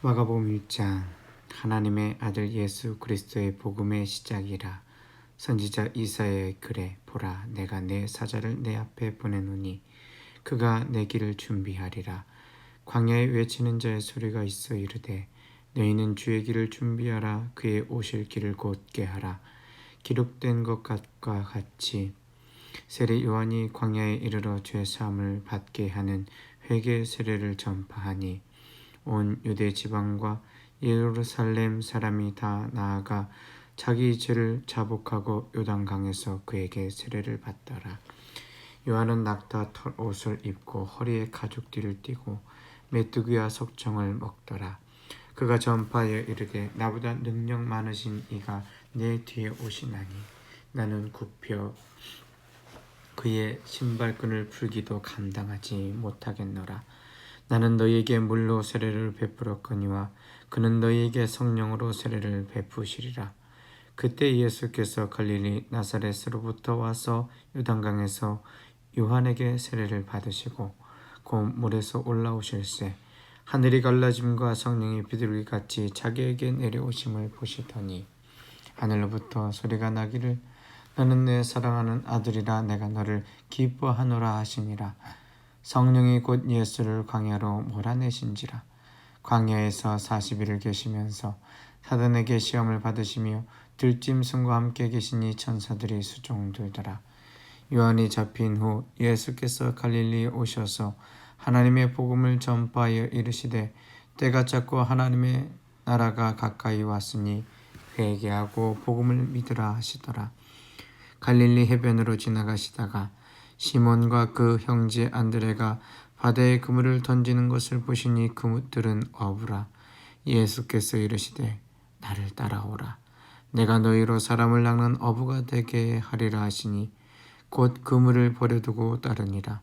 마가복음 1장. 하나님의 아들 예수 그리스도의 복음의 시작이라. 선지자 이사야의 글에 보라, 내가 내 사자를 내 앞에 보내노니 그가 내 길을 준비하리라. 광야에 외치는 자의 소리가 있어 이르되, 너희는 주의 길을 준비하라. 그의 오실 길을 곧게 하라. 기록된 것과 같이 세례 요한이 광야에 이르러 죄 사함을 받게 하는 회개 세례를 전파하니 온 유대 지방과 예루살렘 사람이 다 나아가 자기 죄를 자복하고 요단강에서 그에게 세례를 받더라. 요한은 낙타 털 옷을 입고 허리에 가죽띠를 띠고 메뚜기와 석청을 먹더라. 그가 전파하여 이르되, 나보다 능력 많으신 이가 내 뒤에 오시나니 나는 굽혀 그의 신발끈을 풀기도 감당하지 못하겠노라. 나는 너희에게 물로 세례를 베풀었거니와 그는 너희에게 성령으로 세례를 베푸시리라. 그때 예수께서 갈릴리 나사렛으로부터 와서 요단강에서 요한에게 세례를 받으시고 곧 물에서 올라오실새 하늘이 갈라짐과 성령이 비둘기같이 자기에게 내려오심을 보시더니 하늘로부터 소리가 나기를, 너는 내 사랑하는 아들이라, 내가 너를 기뻐하노라 하시니라. 성령이 곧 예수를 광야로 몰아내신지라. 광야에서 40일을 계시면서 사단에게 시험을 받으시며 들짐승과 함께 계시니 천사들이 수종들더라. 요한이 잡힌 후 예수께서 갈릴리에 오셔서 하나님의 복음을 전파하여 이르시되, 때가 찼고 하나님의 나라가 가까이 왔으니 회개하고 복음을 믿으라 하시더라. 갈릴리 해변으로 지나가시다가 시몬과 그 형제 안드레가 바다에 그물을 던지는 것을 보시니 그들은 어부라. 예수께서 이르시되, 나를 따라오라. 내가 너희로 사람을 낚는 어부가 되게 하리라 하시니 곧 그물을 버려두고 따르니라.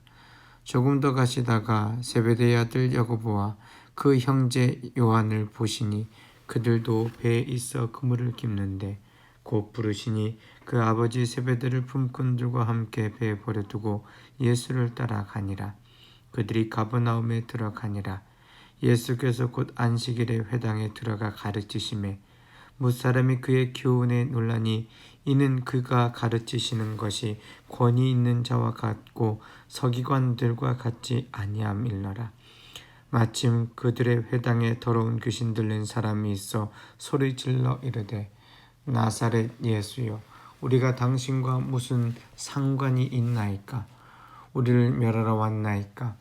조금 더 가시다가 세베대의 아들 야고보와 그 형제 요한을 보시니 그들도 배에 있어 그물을 깁는데 곧 부르시니 그 아버지 세베대를 품꾼들과 함께 배에 버려두고 예수를 따라가니라. 그들이 가버나움에 들어가니라. 예수께서 곧 안식일에 회당에 들어가 가르치심에 무사람이 그의 교훈에 놀라니 이는 그가 가르치시는 것이 권위 있는 자와 같고 서기관들과 같지 아니함일러라. 마침 그들의 회당에 더러운 귀신 들린 사람이 있어 소리질러 이르되, 나사렛 예수여, 우리가 당신과 무슨 상관이 있나이까? 우리를 멸하러 왔나이까?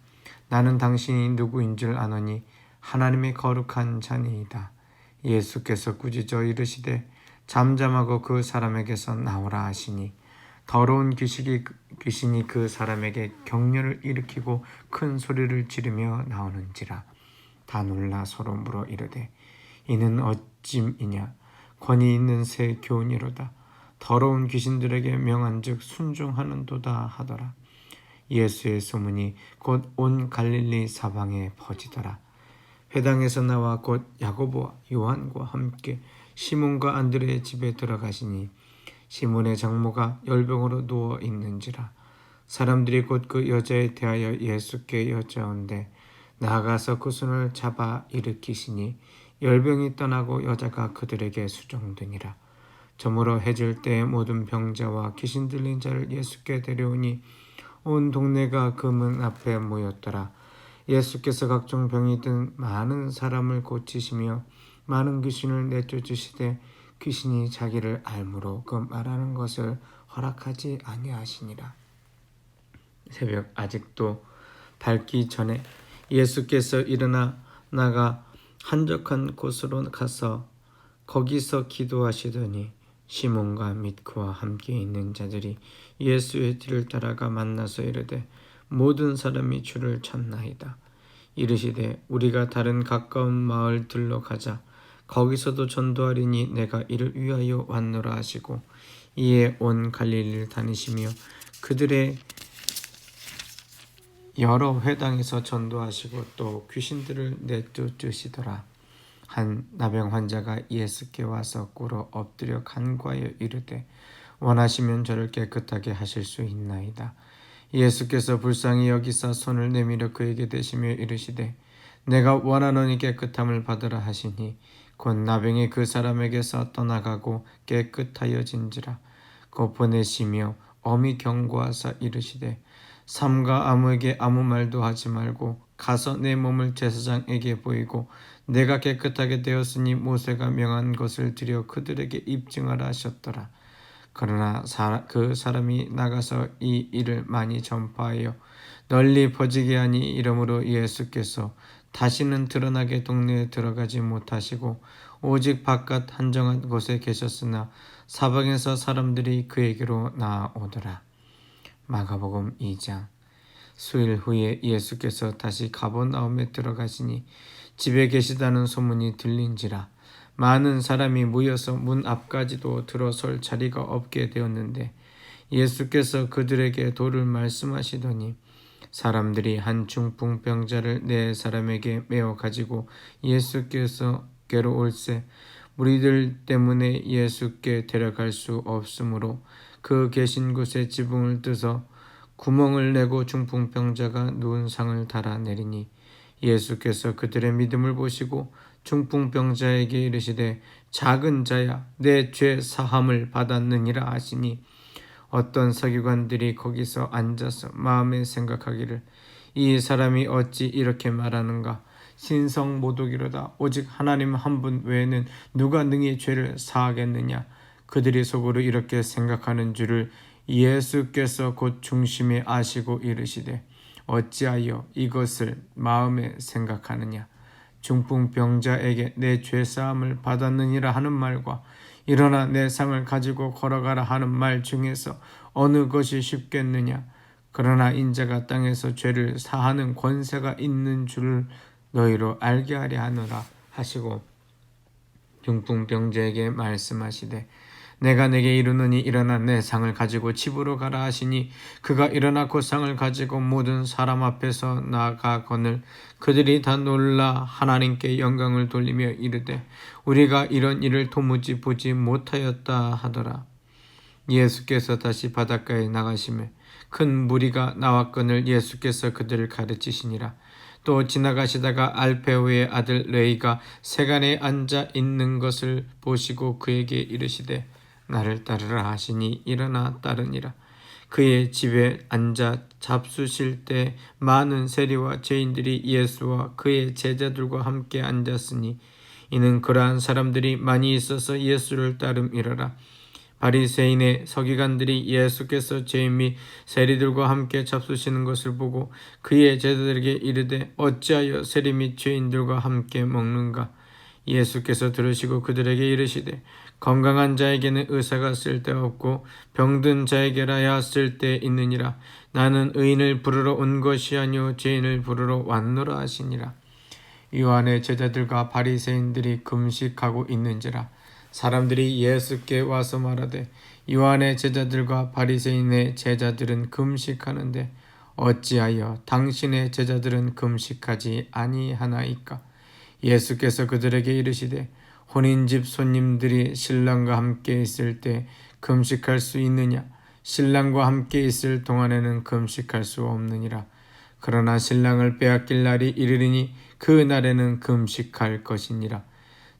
나는 당신이 누구인 줄 아노니 하나님의 거룩한 자니이다. 예수께서 꾸짖어 이르시되, 잠잠하고 그 사람에게서 나오라 하시니 더러운 귀신이 그 사람에게 격려를 일으키고 큰 소리를 지르며 나오는지라. 다 놀라 서로 물어 이르되, 이는 어찜이냐? 권위 있는 새 교훈이로다. 더러운 귀신들에게 명한즉 순종하는도다 하더라. 예수의 소문이 곧 온 갈릴리 사방에 퍼지더라. 회당에서 나와 곧 야고보와 요한과 함께 시몬과 안드레의 집에 들어가시니 시몬의 장모가 열병으로 누워 있는지라. 사람들이 곧 그 여자에 대하여 예수께 여짜온대 나아가서 그 손을 잡아 일으키시니 열병이 떠나고 여자가 그들에게 수종되니라. 저물어 해질 때에 모든 병자와 귀신 들린 자를 예수께 데려오니 온 동네가 그 문 앞에 모였더라. 예수께서 각종 병이 든 많은 사람을 고치시며 많은 귀신을 내쫓으시되 귀신이 자기를 알므로 그 말하는 것을 허락하지 아니하시니라. 새벽 아직도 밝기 전에 예수께서 일어나 나가 한적한 곳으로 가서 거기서 기도하시더니 시몬과 및 그와 함께 있는 자들이 예수의 뒤를 따라가 만나서 이르되, 모든 사람이 주를 찾나이다. 이르시되, 우리가 다른 가까운 마을들로 가자. 거기서도 전도하리니 내가 이를 위하여 왔노라 하시고 이에 온 갈릴리를 다니시며 그들의 여러 회당에서 전도하시고 또 귀신들을 내쫓으시더라. 한 나병 환자가 예수께 와서 꿇어 엎드려 간구하여 이르되, 원하시면 저를 깨끗하게 하실 수 있나이다. 예수께서 불쌍히 여기사 손을 내밀어 그에게 대시며 이르시되, 내가 원하노니 깨끗함을 받으라 하시니 곧 나병이 그 사람에게서 떠나가고 깨끗하여진지라. 곧 보내시며 엄히 경고하사 이르시되 삼가 아무에게 아무 말도 하지 말고 가서 내 몸을 제사장에게 보이고 내가 깨끗하게 되었으니 모세가 명한 것을 드려 그들에게 입증하라 하셨더라. 그러나 그 사람이 나가서 이 일을 많이 전파하여 널리 퍼지게 하니 이러므로 예수께서 다시는 드러나게 동네에 들어가지 못하시고 오직 바깥 한정한 곳에 계셨으나 사방에서 사람들이 그에게로 나아오더라. 마가복음 2장. 수일 후에 예수께서 다시 가버나움에 들어가시니 집에 계시다는 소문이 들린지라. 많은 사람이 모여서 문 앞까지도 들어설 자리가 없게 되었는데 예수께서 그들에게 도를 말씀하시더니 사람들이 한 중풍병자를 네 사람에게 메어 가지고 예수께서께로 올세 무리들 때문에 예수께 데려갈 수 없으므로 그 계신 곳에 지붕을 뜯어 구멍을 내고 중풍병자가 누운 상을 달아 내리니 예수께서 그들의 믿음을 보시고 중풍병자에게 이르시되 작은 자야 내 죄 사함을 받았느니라 하시니 어떤 서기관들이 거기서 앉아서 마음에 생각하기를 이 사람이 어찌 이렇게 말하는가 신성모독이로다. 오직 하나님 한 분 외에는 누가 능히 죄를 사하겠느냐. 그들이 속으로 이렇게 생각하는 줄을 예수께서 곧 중심에 아시고 이르시되 어찌하여 이것을 마음에 생각하느냐. 중풍병자에게 내 죄사함을 받았느니라 하는 말과 일어나 내 상을 가지고 걸어가라 하는 말 중에서 어느 것이 쉽겠느냐. 그러나 인자가 땅에서 죄를 사하는 권세가 있는 줄을 너희로 알게 하려 하노라 하시고 중풍병자에게 말씀하시되 내가 내게 이르노니 일어나 내 상을 가지고 집으로 가라 하시니 그가 일어나 그 상을 가지고 모든 사람 앞에서 나아가거늘 그들이 다 놀라 하나님께 영광을 돌리며 이르되 우리가 이런 일을 도무지 보지 못하였다 하더라. 예수께서 다시 바닷가에 나가시매 큰 무리가 나왔거늘 예수께서 그들을 가르치시니라. 또 지나가시다가 알페오의 아들 레이가 세간에 앉아 있는 것을 보시고 그에게 이르시되 나를 따르라 하시니 일어나 따르니라. 그의 집에 앉아 잡수실 때 많은 세리와 죄인들이 예수와 그의 제자들과 함께 앉았으니 이는 그러한 사람들이 많이 있어서 예수를 따름이러라. 바리새인의 서기관들이 예수께서 죄인 및 세리들과 함께 잡수시는 것을 보고 그의 제자들에게 이르되 어찌하여 세리 및 죄인들과 함께 먹는가. 예수께서 들으시고 그들에게 이르시되 건강한 자에게는 의사가 쓸데없고 병든 자에게라야 쓸데 있느니라. 나는 의인을 부르러 온 것이 아니요 죄인을 부르러 왔노라 하시니라. 요한의 제자들과 바리새인들이 금식하고 있는지라. 사람들이 예수께 와서 말하되 요한의 제자들과 바리새인의 제자들은 금식하는데 어찌하여 당신의 제자들은 금식하지 아니하나이까. 예수께서 그들에게 이르시되 혼인집 손님들이 신랑과 함께 있을 때 금식할 수 있느냐. 신랑과 함께 있을 동안에는 금식할 수 없느니라. 그러나 신랑을 빼앗길 날이 이르리니 그 날에는 금식할 것이니라.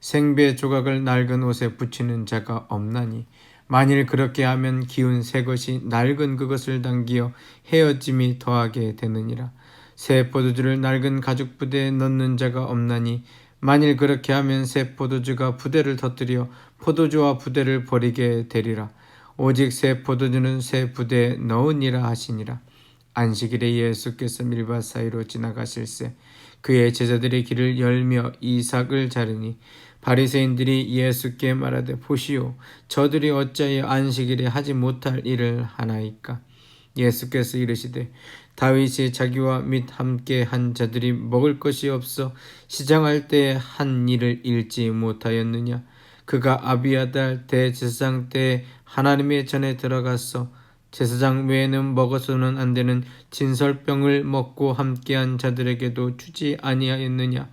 생배 조각을 낡은 옷에 붙이는 자가 없나니 만일 그렇게 하면 기운 새 것이 낡은 그것을 당기어 헤어짐이 더하게 되느니라. 새 포도주를 낡은 가죽 부대에 넣는 자가 없나니 만일 그렇게 하면 새 포도주가 부대를 터뜨려 포도주와 부대를 버리게 되리라. 오직 새 포도주는 새 부대에 넣으니라 하시니라. 안식일에 예수께서 밀밭 사이로 지나가실새 그의 제자들의 길을 열며 이삭을 자르니 바리새인들이 예수께 말하되 보시오 저들이 어찌하여 안식일에 하지 못할 일을 하나이까. 예수께서 이르시되 다윗이 자기와 및 함께 한 자들이 먹을 것이 없어 시장할 때에 한 일을 잃지 못하였느냐. 그가 아비아달 대제사장 때에 하나님의 전에 들어갔어 제사장 외에는 먹어서는 안 되는 진설병을 먹고 함께한 자들에게도 주지 아니하였느냐.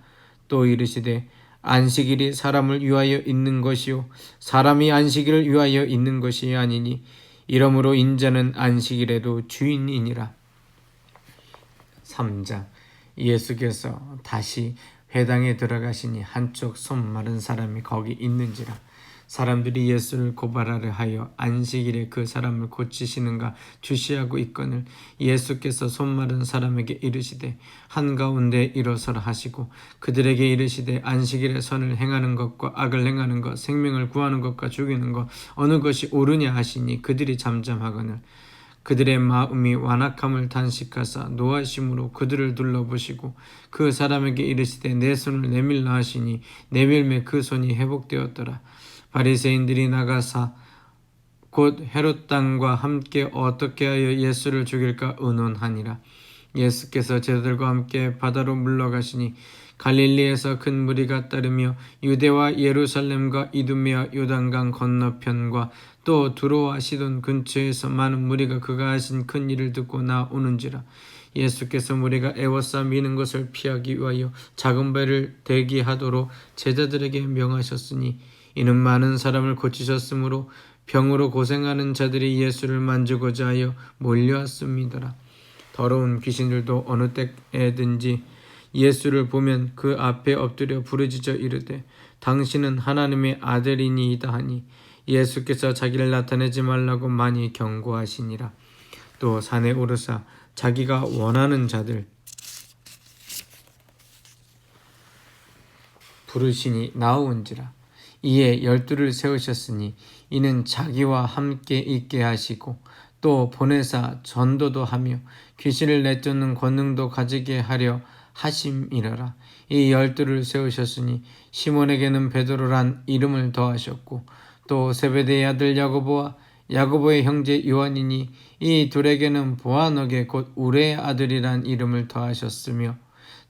또 이르시되 안식일이 사람을 위하여 있는 것이요 사람이 안식일을 위하여 있는 것이 아니니 이러므로 인자는 안식일에도 주인이니라. 3장. 예수께서 다시 회당에 들어가시니 한쪽 손 마른 사람이 거기 있는지라. 사람들이 예수를 고발하려 하여 안식일에 그 사람을 고치시는가 주시하고 있거늘 예수께서 손 마른 사람에게 이르시되 한가운데 일어서라 하시고 그들에게 이르시되 안식일에 선을 행하는 것과 악을 행하는 것 생명을 구하는 것과 죽이는 것 어느 것이 옳으냐 하시니 그들이 잠잠하거늘 그들의 마음이 완악함을 단식하사 노하심으로 그들을 둘러보시고 그 사람에게 이르시되 내 손을 내밀라 하시니 내밀매 그 손이 회복되었더라. 바리새인들이 나가사 곧 헤롯 땅과 함께 어떻게 하여 예수를 죽일까 의논하니라. 예수께서 제자들과 함께 바다로 물러가시니 갈릴리에서 큰 무리가 따르며 유대와 예루살렘과 이두메와 요단강 건너편과 또 두로와 시돈 근처에서 많은 무리가 그가 하신 큰 일을 듣고 나오는지라. 예수께서 무리가 애워싸 미는 것을 피하기 위하여 작은 배를 대기하도록 제자들에게 명하셨으니 이는 많은 사람을 고치셨으므로 병으로 고생하는 자들이 예수를 만지고자 하여 몰려왔습니다. 더러운 귀신들도 어느 때에든지 예수를 보면 그 앞에 엎드려 부르짖어 이르되 당신은 하나님의 아들이니이다 하니 예수께서 자기를 나타내지 말라고 많이 경고하시니라. 또 산에 오르사 자기가 원하는 자들 부르시니 나오은지라. 이에 12를 세우셨으니 이는 자기와 함께 있게 하시고 또 보내사 전도도 하며 귀신을 내쫓는 권능도 가지게 하려 하심이러라. 이 12를 세우셨으니 시몬에게는 베드로란 이름을 더하셨고 또 세베대의 아들 야고보와 야고보의 형제 요한이니 이 둘에게는 보아너게 곧 우레의 아들이란 이름을 더하셨으며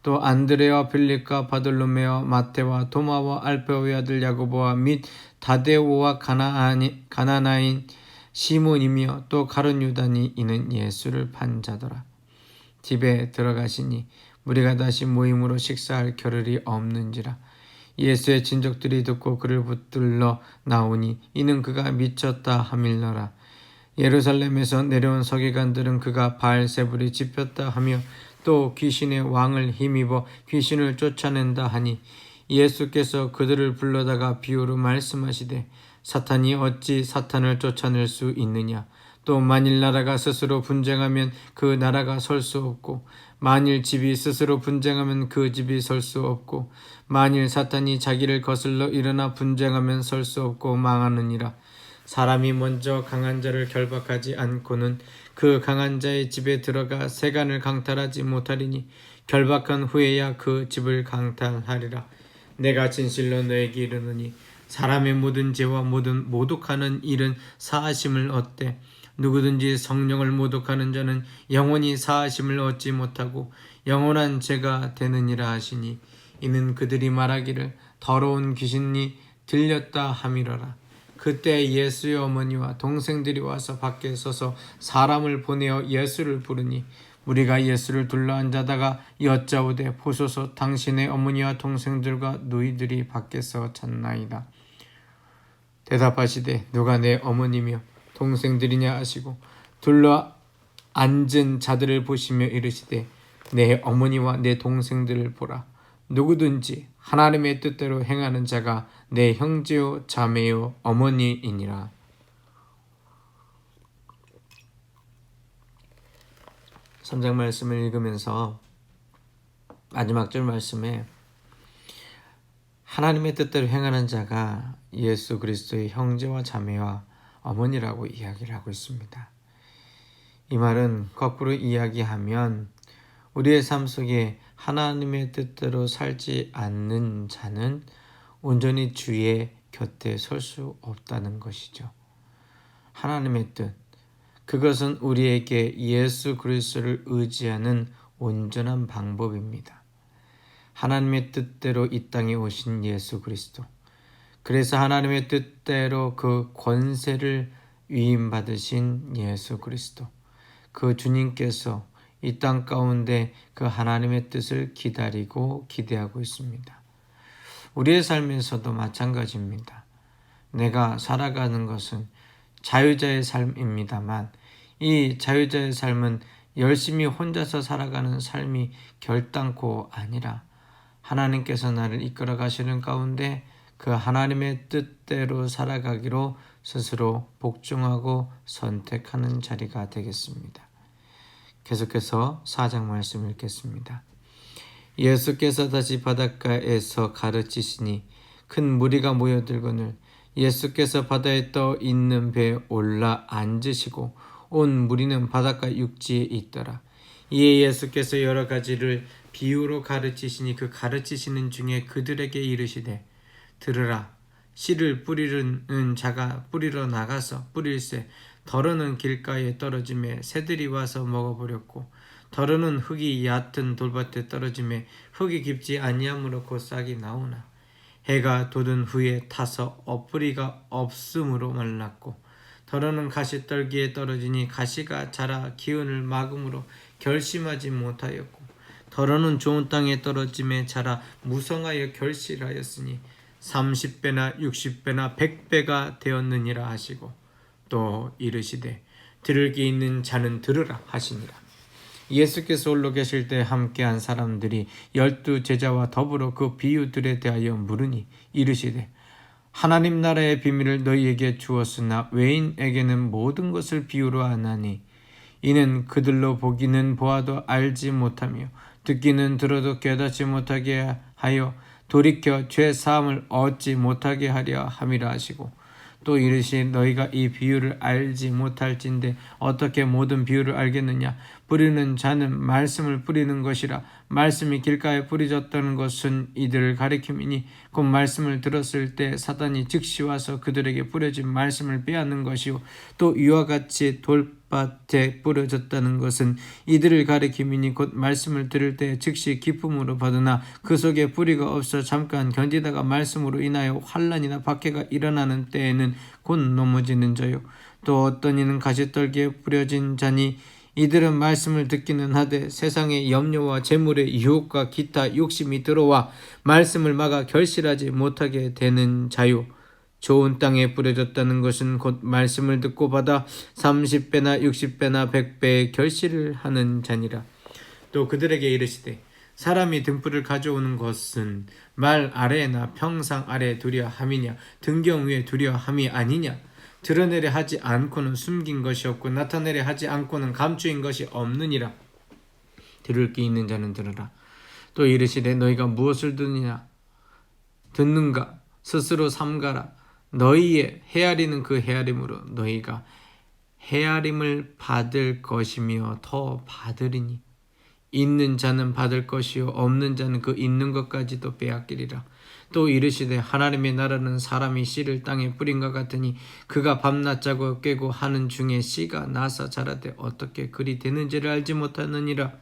또 안드레와 빌립과 바돌로메와 마테와 도마와 알페오의 아들 야고보와 및 다데오와 가나나인 시몬이며 또 가룟 유다니 이는 예수를 판 자더라. 집에 들어가시니 무리가 다시 모임으로 식사할 겨를이 없는지라. 예수의 친족들이 듣고 그를 붙들러 나오니 이는 그가 미쳤다 하밀러라. 예루살렘에서 내려온 서기관들은 그가 바알세불이 집혔다 하며 또 귀신의 왕을 힘입어 귀신을 쫓아낸다 하니 예수께서 그들을 불러다가 비유로 말씀하시되 사탄이 어찌 사탄을 쫓아낼 수 있느냐. 또 만일 나라가 스스로 분쟁하면 그 나라가 설 수 없고 만일 집이 스스로 분쟁하면 그 집이 설 수 없고 만일 사탄이 자기를 거슬러 일어나 분쟁하면 설 수 없고 망하느니라. 사람이 먼저 강한 자를 결박하지 않고는 그 강한 자의 집에 들어가 세간을 강탈하지 못하리니 결박한 후에야 그 집을 강탈하리라. 내가 진실로 너에게 이르노니 사람의 모든 죄와 모든 모독하는 일은 사하심을 얻되 누구든지 성령을 모독하는 자는 영원히 사하심을 얻지 못하고 영원한 죄가 되느니라 하시니 이는 그들이 말하기를 더러운 귀신이 들렸다 함이러라. 그때 예수의 어머니와 동생들이 와서 밖에 서서 사람을 보내어 예수를 부르니 우리가 예수를 둘러앉아다가 여짜오되 보소서 당신의 어머니와 동생들과 너희들이 밖에서 찾나이다. 대답하시되 누가 내 어머니며 동생들이냐 하시고 둘러 앉은 자들을 보시며 이르시되 내 어머니와 내 동생들을 보라. 누구든지 하나님의 뜻대로 행하는 자가 내 형제요 자매요 어머니이니라. 삼 장 말씀을 읽으면서 마지막 절 말씀에 하나님의 뜻대로 행하는 자가 예수 그리스도의 형제와 자매와 어머니라고 이야기를 하고 있습니다. 이 말은 거꾸로 이야기하면 우리의 삶 속에 하나님의 뜻대로 살지 않는 자는 온전히 주의 곁에 설 수 없다는 것이죠. 하나님의 뜻, 그것은 우리에게 예수 그리스도를 의지하는 온전한 방법입니다. 하나님의 뜻대로 이 땅에 오신 예수 그리스도, 그래서 하나님의 뜻대로 그 권세를 위임받으신 예수 그리스도, 그 주님께서 이 땅 가운데 그 하나님의 뜻을 기다리고 기대하고 있습니다. 우리의 삶에서도 마찬가지입니다. 내가 살아가는 것은 자유자의 삶입니다만 이 자유자의 삶은 열심히 혼자서 살아가는 삶이 결단코 아니라 하나님께서 나를 이끌어 가시는 가운데 그 하나님의 뜻대로 살아가기로 스스로 복종하고 선택하는 자리가 되겠습니다. 계속해서 4장 말씀 읽겠습니다. 예수께서 다시 바닷가에서 가르치시니 큰 무리가 모여들거늘 예수께서 바다에 떠 있는 배에 올라 앉으시고 온 무리는 바닷가 육지에 있더라. 이에 예수께서 여러 가지를 비유로 가르치시니 그 가르치시는 중에 그들에게 이르시되 들으라. 씨를 뿌리는 자가 뿌리러 나가서 뿌릴새 더러는 길가에 떨어짐에 새들이 와서 먹어버렸고 더러는 흙이 얕은 돌밭에 떨어짐에 흙이 깊지 아니하므로 곧 싹이 나오나 해가 돋은 후에 타서 엎뿌리가 없으므로 말랐고 더러는 가시떨기에 떨어지니 가시가 자라 기운을 막음으로 결심하지 못하였고 더러는 좋은 땅에 떨어짐에 자라 무성하여 결실하였으니 30배나 60배나 100배가 되었느니라 하시고 또 이르시되 들을 귀 있는 자는 들으라 하시니라. 예수께서 홀로 계실 때 함께한 사람들이 12 제자와 더불어 그 비유들에 대하여 물으니 이르시되 하나님 나라의 비밀을 너희에게 주었으나 외인에게는 모든 것을 비유로 하나니 이는 그들로 보기는 보아도 알지 못하며 듣기는 들어도 깨닫지 못하게 하여 돌이켜 죄 사함을 얻지 못하게 하려 함이라 하시고 또 이르시 너희가 이 비유를 알지 못할진대 어떻게 모든 비유를 알겠느냐. 뿌리는 자는 말씀을 뿌리는 것이라. 말씀이 길가에 뿌려졌다는 것은 이들을 가리킴이니 곧 말씀을 들었을 때 사단이 즉시 와서 그들에게 뿌려진 말씀을 빼앗는 것이요 또 이와 같이 돌밭에 뿌려졌다는 것은 이들을 가리킴이니 곧 말씀을 들을 때 즉시 기쁨으로 받으나 그 속에 뿌리가 없어 잠깐 견디다가 말씀으로 인하여 환난이나 박해가 일어나는 때에는 곧 넘어지는 자요 또 어떤 이는 가시떨기에 뿌려진 자니 이들은 말씀을 듣기는 하되 세상의 염려와 재물의 유혹과 기타 욕심이 들어와 말씀을 막아 결실하지 못하게 되는 자요 좋은 땅에 뿌려졌다는 것은 곧 말씀을 듣고 받아 30배나 60배나 100배의 결실을 하는 자니라. 또 그들에게 이르시되 사람이 등불을 가져오는 것은 말 아래나 평상 아래에 두려 함이냐 등경 위에 두려 함이 아니냐. 드러내려 하지 않고는 숨긴 것이 없고 나타내려 하지 않고는 감추인 것이 없느니라. 들을 귀 있는 자는 들으라. 또 이르시되 너희가 무엇을 듣는가 스스로 삼가라. 너희의 헤아리는 그 헤아림으로 너희가 헤아림을 받을 것이며 더 받으리니 있는 자는 받을 것이요 없는 자는 그 있는 것까지도 빼앗기리라. 또 이르시되 하나님의 나라는 사람이 씨를 땅에 뿌린 것 같으니 그가 밤낮 자고 깨고 하는 중에 씨가 나서 자라되 어떻게 그리 되는지를 알지 못하느니라.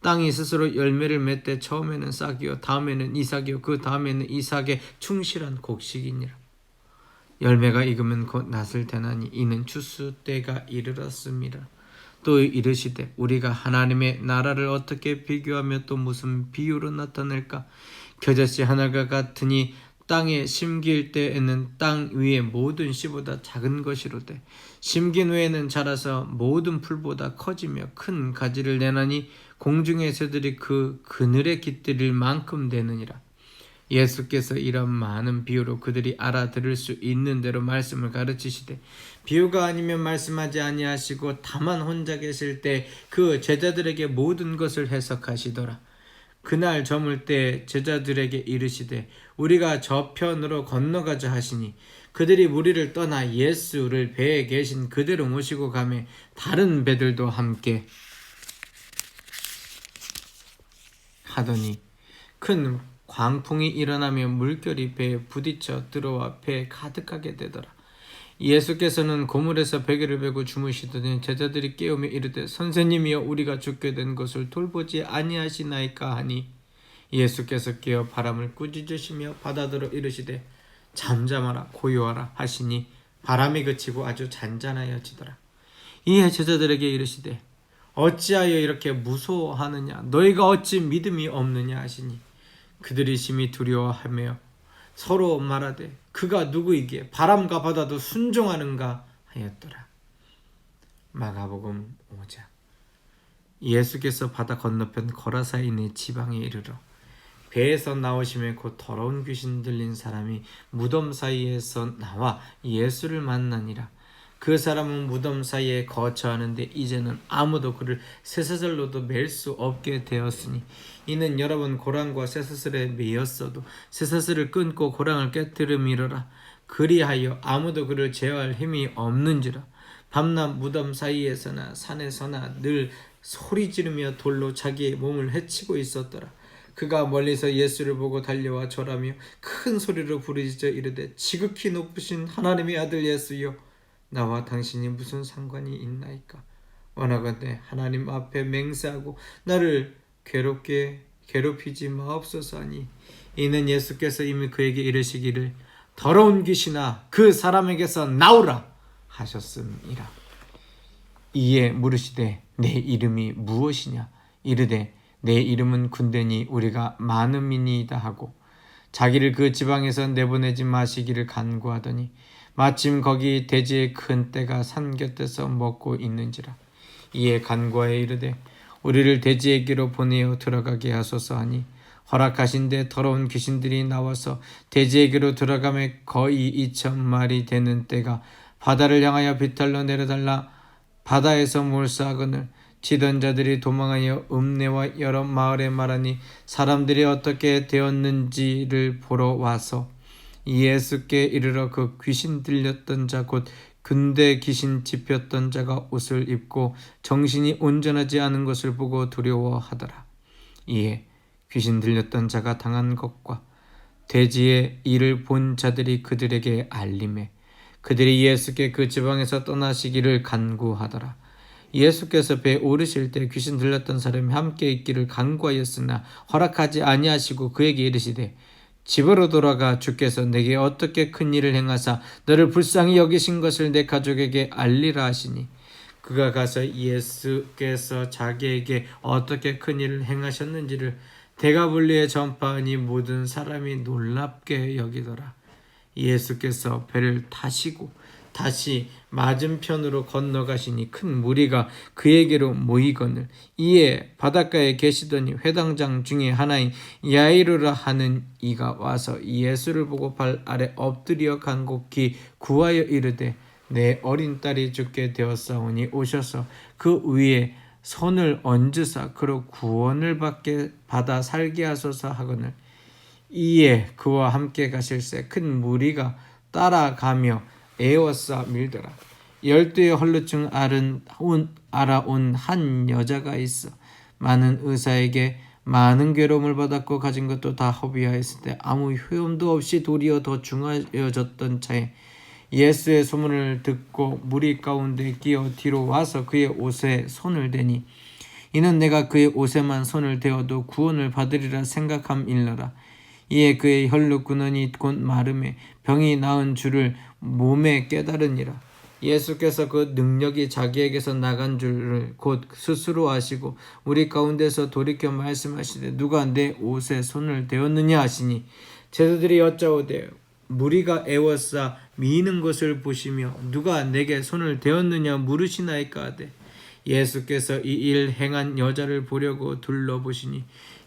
땅이 스스로 열매를 맺되 처음에는 싹이요 다음에는 이삭이요 그 다음에는 이삭의 충실한 곡식이니라. 열매가 익으면 곧 낫을 테나니 이는 추수 때가 이르렀습니다. 또 이르시되 우리가 하나님의 나라를 어떻게 비교하며 또 무슨 비유로 나타낼까. 겨자씨 하나가 같으니 땅에 심길 때에는 땅 위의 모든 씨보다 작은 것이로되 심긴 후에는 자라서 모든 풀보다 커지며 큰 가지를 내나니 공중의 새들이 그 그늘에 깃들일 만큼 되느니라. 예수께서 이런 많은 비유로 그들이 알아들을 수 있는 대로 말씀을 가르치시되 비유가 아니면 말씀하지 아니하시고 다만 혼자 계실 때 그 제자들에게 모든 것을 해석하시더라. 그날 저물 때 제자들에게 이르시되 우리가 저편으로 건너가자 하시니 그들이 무리를 떠나 예수를 배에 계신 그대로 모시고 가매 다른 배들도 함께 하더니 큰 광풍이 일어나며 물결이 배에 부딪혀 들어와 배에 가득하게 되더라. 예수께서는 고물에서 베개를 베고 주무시더니 제자들이 깨우며 이르되 선생님이여 우리가 죽게 된 것을 돌보지 아니하시나이까 하니 예수께서 깨어 바람을 꾸짖으시며 바다더러 이르시되 잠잠하라 고요하라 하시니 바람이 그치고 아주 잔잔하여지더라. 이에 제자들에게 이르시되 어찌하여 이렇게 무서워하느냐 너희가 어찌 믿음이 없느냐 하시니 그들이 심히 두려워하며 서로 말하되 그가 누구이기에 바람과 바다도 순종하는가 하였더라. 마가복음 5장. 예수께서 바다 건너편 거라사에 있는 지방에 이르러 배에서 나오시며 곧 더러운 귀신 들린 사람이 무덤 사이에서 나와 예수를 만나니라. 그 사람은 무덤 사이에 거처하는데 이제는 아무도 그를 쇠사슬로도 맬 수 없게 되었으니 이는 여러 번 고랑과 쇠사슬에 매였어도 쇠사슬을 끊고 고랑을 깨뜨리미러라. 그리하여 아무도 그를 제어할 힘이 없는지라. 밤낮 무덤 사이에서나 산에서나 늘 소리 지르며 돌로 자기의 몸을 해치고 있었더라. 그가 멀리서 예수를 보고 달려와 절하며 큰 소리로 부르짖어 이르되 지극히 높으신 하나님의 아들 예수여, 나와 당신이 무슨 상관이 있나이까? 원하건대 하나님 앞에 맹세하고 나를 괴롭히지 마옵소서 하니, 이는 예수께서 이미 그에게 이르시기를 더러운 귀신아 그 사람에게서 나오라 하셨음이라. 이에 물으시되 내 이름이 무엇이냐? 이르되 내 이름은 군대니 우리가 많음이니이다 하고 자기를 그 지방에서 내보내지 마시기를 간구하더니 마침 거기 돼지의 큰 떼가 산 곁에서 먹고 있는지라. 이에 간구하여 이르되 우리를 돼지에게로 보내어 들어가게 하소서 하니 허락하신데 더러운 귀신들이 나와서 돼지에게로 들어가매 거의 2,000마리 되는 떼가 바다를 향하여 비탈로 내려달라 바다에서 몰사하거늘 치던 자들이 도망하여 읍내와 여러 마을에 말하니 사람들이 어떻게 되었는지를 보러 와서 예수께 이르러 그 귀신 들렸던 자 곧 근대 귀신 집혔던 자가 옷을 입고 정신이 온전하지 않은 것을 보고 두려워하더라. 이에 귀신 들렸던 자가 당한 것과 돼지의 일을 본 자들이 그들에게 알림해 그들이 예수께 그 지방에서 떠나시기를 간구하더라. 예수께서 배에 오르실 때 귀신 들렸던 사람이 함께 있기를 간구하였으나 허락하지 아니하시고 그에게 이르시되 집으로 돌아가 주께서 내게 어떻게 큰 일을 행하사 너를 불쌍히 여기신 것을 내 가족에게 알리라 하시니 그가 가서 예수께서 자기에게 어떻게 큰 일을 행하셨는지를 대가불리에 전파하니 모든 사람이 놀랍게 여기더라. 예수께서 배를 타시고 다시 맞은편으로 건너가시니 큰 무리가 그에게로 모이거늘 이에 바닷가에 계시더니 회당장 중에 하나인 야이르라 하는 이가 와서 예수를 보고 발 아래 엎드려 간곡히 구하여 이르되 내 어린 딸이 죽게 되었사오니 오셔서 그 위에 손을 얹으사 그로 구원을 받아 살게 하소서 하거늘 이에 그와 함께 가실새 큰 무리가 따라가며 애워싸 밀더라. 12의 헐루증 알아온 한 여자가 있어 많은 의사에게 많은 괴로움을 받았고 가진 것도 다 허비하였을 때 아무 효험도 없이 도리어 더 중하여졌던 차에 예수의 소문을 듣고 무리 가운데 끼어 뒤로 와서 그의 옷에 손을 대니 이는 내가 그의 옷에만 손을 대어도 구원을 받으리라 생각함일러라. 이에 그의 혈루 근원이 곧 마름에 병이 나은 줄을 몸에 깨달으니라. 예수께서 그 능력이 자기에게서 나간 줄을 곧 스스로 아시고 우리 가운데서 돌이켜 말씀하시되 누가 내 옷에 손을 대었느냐 하시니 제자들이 여짜오되 무리가 애워싸 미는 것을 보시며 누가 내게 손을 대었느냐 물으시나이까 하되 예수께서 이 일 행한 여자를 보려고 둘러보시니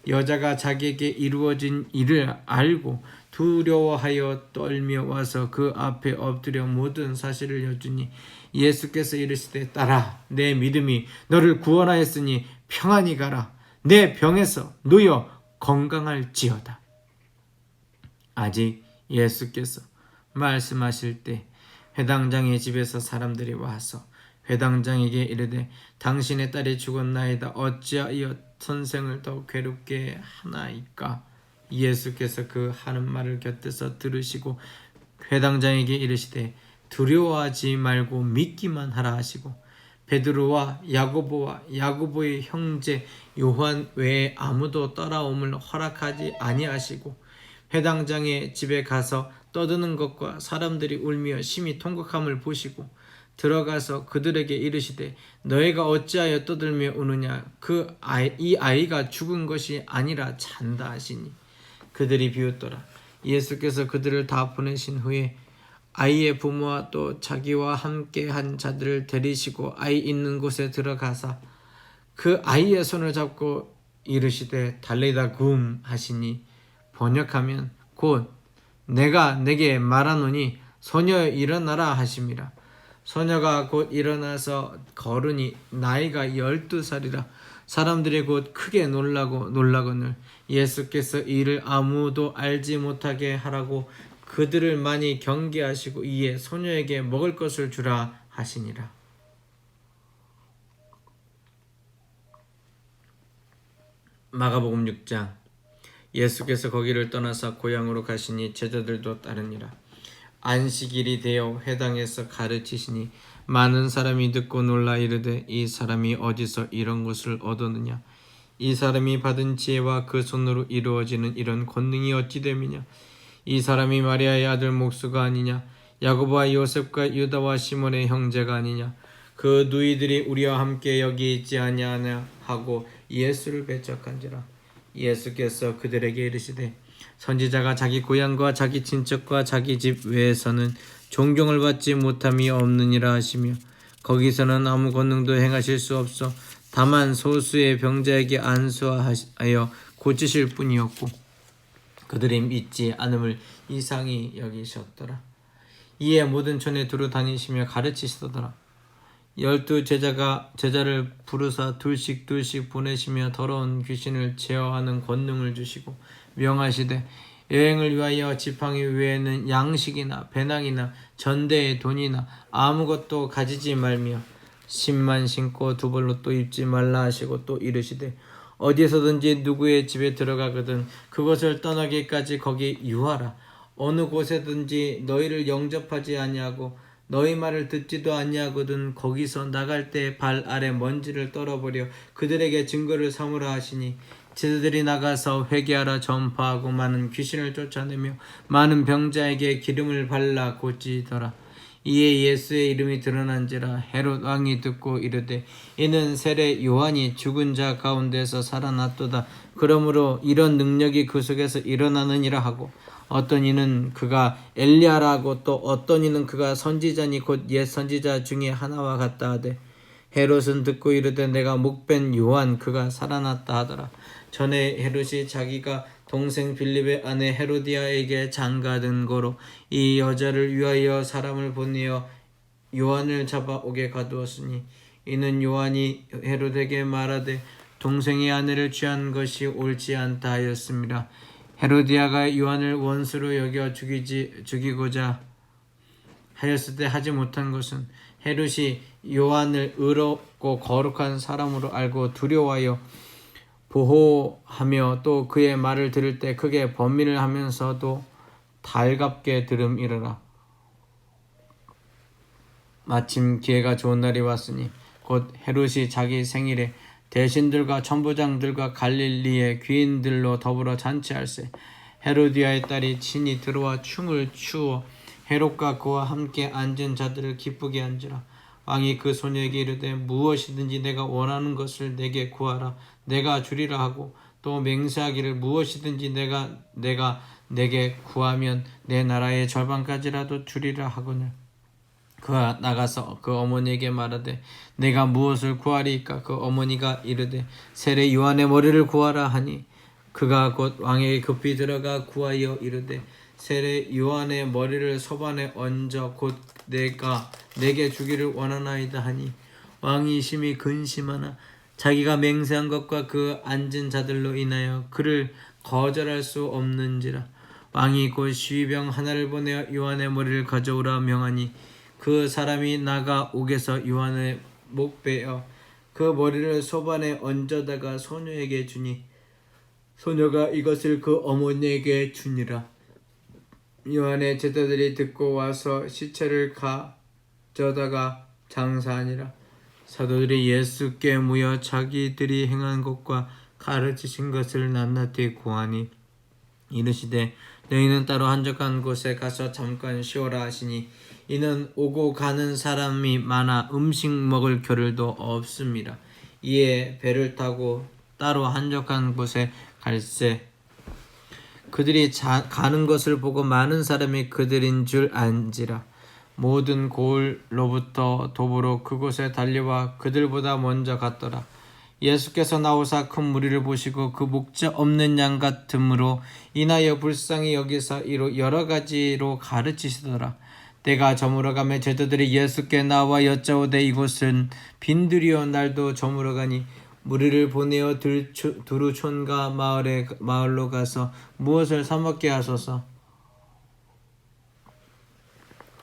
여자가 자기에게 이루어진 일을 알고 두려워하여 떨며 와서 그 앞에 엎드려 모든 사실을 여쭈니 예수께서 이르시되 딸아 내 믿음이 너를 구원하였으니 평안히 가라. 내 병에서 누여 건강할지어다. 아직 예수께서 말씀하실 때 회당장의 집에서 사람들이 와서 회당장에게 이르되 당신의 딸이 죽었나이다. 어찌하여 선생을 더 괴롭게 하나이까? 예수께서 그 하는 말을 곁에서 들으시고 회당장에게 이르시되 두려워하지 말고 믿기만 하라 하시고 베드로와 야고보와 야고보의 형제 요한 외에 아무도 따라옴을 허락하지 아니하시고 회당장의 집에 가서 떠드는 것과 사람들이 울며 심히 통곡함을 보시고 들어가서 그들에게 이르시되 너희가 어찌하여 떠들며 우느냐? 이 아이가 죽은 것이 아니라 잔다 하시니 그들이 비웃더라. 예수께서 그들을 다 보내신 후에 아이의 부모와 또 자기와 함께 한 자들을 데리시고 아이 있는 곳에 들어가사 그 아이의 손을 잡고 이르시되 달리다 굼 하시니 번역하면 곧 내가 내게 말하노니 소녀 일어나라 하심이라. 소녀가 곧 일어나서 걸으니 나이가 12살이라. 사람들이 곧 크게 놀라거늘 예수께서 이를 아무도 알지 못하게 하라고 그들을 많이 경계하시고 이에 소녀에게 먹을 것을 주라 하시니라. 마가복음 6장. 예수께서 거기를 떠나서 고향으로 가시니 제자들도 따르니라. 안식일이 되어 회당에서 가르치시니 많은 사람이 듣고 놀라 이르되 이 사람이 어디서 이런 것을 얻었느냐. 이 사람이 받은 지혜와 그 손으로 이루어지는 이런 권능이 어찌 됨이냐. 이 사람이 마리아의 아들 목수가 아니냐. 야고보와 요셉과 유다와 시몬의 형제가 아니냐. 그 누이들이 우리와 함께 여기 있지 아니하냐 하고 예수를 배척한지라. 예수께서 그들에게 이르시되 선지자가 자기 고향과 자기 친척과 자기 집 외에서는 존경을 받지 못함이 없느니라 하시며 거기서는 아무 권능도 행하실 수 없어 다만 소수의 병자에게 안수하여 고치실 뿐이었고 그들이 믿지 않음을 이상히 여기셨더라. 이에 모든 촌에 두루 다니시며 가르치시더라. 12 제자를 부르사 둘씩 보내시며 더러운 귀신을 제어하는 권능을 주시고 명하시되 여행을 위하여 지팡이 외에는 양식이나 배낭이나 전대의 돈이나 아무것도 가지지 말며 신만 신고 두 벌로 또 입지 말라 하시고 또 이르시되 어디서든지 누구의 집에 들어가거든 그것을 떠나기까지 거기 유하라. 어느 곳에든지 너희를 영접하지 아니하고 너희 말을 듣지도 아니하거든 거기서 나갈 때 발 아래 먼지를 떨어버려 그들에게 증거를 삼으라 하시니 제자들이 나가서 회개하라 전파하고 많은 귀신을 쫓아내며 많은 병자에게 기름을 발라 고치더라. 이에 예수의 이름이 드러난지라. 헤롯 왕이 듣고 이르되 이는 세례 요한이 죽은 자 가운데서 살아났도다. 그러므로 이런 능력이 그 속에서 일어나느니라 하고 어떤 이는 그가 엘리야라고 또 어떤 이는 그가 선지자니 곧 옛 선지자 중에 하나와 같다 하되 헤롯은 듣고 이르되 내가 목벤 요한 그가 살아났다 하더라. 전에 헤롯이 자기가 동생 빌립의 아내 헤로디아에게 장가든 거로 이 여자를 위하여 사람을 보내어 요한을 잡아오게 가두었으니 이는 요한이 헤롯에게 말하되 동생의 아내를 취한 것이 옳지 않다 하였습니다. 헤로디아가 요한을 원수로 여겨 죽이고자 하였을 때 하지 못한 것은 헤롯이 요한을 의롭고 거룩한 사람으로 알고 두려워하여 보호하며 또 그의 말을 들을 때 크게 번민을 하면서도 달갑게 들음이르라. 마침 기회가 좋은 날이 왔으니 곧 헤롯이 자기 생일에 대신들과 천부장들과 갈릴리의 귀인들로 더불어 잔치할세. 헤로디아의 딸이 친히 들어와 춤을 추어 헤롯과 그와 함께 앉은 자들을 기쁘게 한지라. 왕이 그 소녀에게 이르되 무엇이든지 내가 원하는 것을 내게 구하라 내가 주리라 하고 또 맹세하기를 무엇이든지 내가 내게 구하면 내 나라의 절반까지라도 주리라 하거늘 그가 나가서 그 어머니에게 말하되 내가 무엇을 구하리이까. 그 어머니가 이르되 세례 요한의 머리를 구하라 하니 그가 곧 왕에게 급히 들어가 구하여 이르되 세례 요한의 머리를 소반에 얹어 곧 내가 내게 주기를 원하나이다 하니 왕이 심히 근심하나 자기가 맹세한 것과 그 앉은 자들로 인하여 그를 거절할 수 없는지라. 왕이 곧 시위병 하나를 보내어 요한의 머리를 가져오라 명하니 그 사람이 나가 옥에서 요한의 목 베어 그 머리를 소반에 얹어다가 소녀에게 주니 소녀가 이것을 그 어머니에게 주니라. 요한의 제자들이 듣고 와서 시체를 가져다가 장사하니라. 사도들이 예수께 모여 자기들이 행한 것과 가르치신 것을 낱낱이 고하니 이르시되 너희는 따로 한적한 곳에 가서 잠깐 쉬어라 하시니 이는 오고 가는 사람이 많아 음식 먹을 겨를도 없습니다. 이에 배를 타고 따로 한적한 곳에 갈새 그들이 가는 것을 보고 많은 사람이 그들인 줄 안지라. 모든 고을로부터 도보로 그곳에 달려와 그들보다 먼저 갔더라. 예수께서 나오사 큰 무리를 보시고 그 목자 없는 양 같음으로 인하여 불쌍히 여기사 이로 여러 가지로 가르치시더라. 때가 저물어 가매 제자들이 예수께 나와 여짜오되 이곳은 빈들이요 날도 저물어 가니 무리를 보내어 두루촌과 마을로 가서 무엇을 사 먹게 하소서.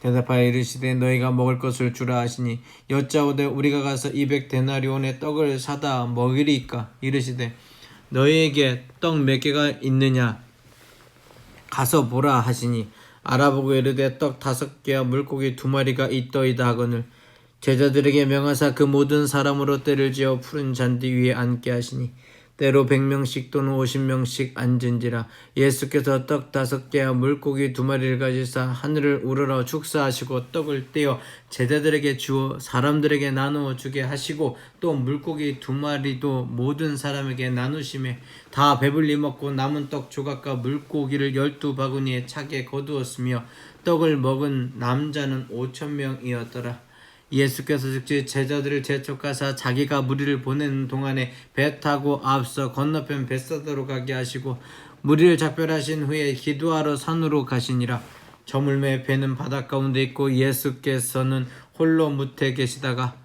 대답하여 이르시되 너희가 먹을 것을 주라 하시니 여짜오되 우리가 가서 200데나리온의 떡을 사다 먹으리이까. 이르시되 너희에게 떡 몇 개가 있느냐 가서 보라 하시니 알아보고 이르되 떡 5개와 물고기 2마리가 있더이다 하거늘 제자들에게 명하사 그 모든 사람으로 때를 지어 푸른 잔디 위에 앉게 하시니 때로 100명씩 또는 50명씩 앉은지라. 예수께서 떡 5개와 물고기 2마리를 가지사 하늘을 우러러 축사하시고 떡을 떼어 제자들에게 주어 사람들에게 나누어 주게 하시고 또 물고기 2마리도 모든 사람에게 나누시매 다 배불리 먹고 남은 떡 조각과 물고기를 12바구니에 차게 거두었으며 떡을 먹은 남자는 5,000명이었더라. 예수께서 즉시 제자들을 재촉하사 자기가 무리를 보내는 동안에 배 타고 앞서 건너편 벳사다로 가게 하시고 무리를 작별하신 후에 기도하러 산으로 가시니라. 저물매 배는 바닷 가운데 있고 예수께서는 홀로 무태 계시다가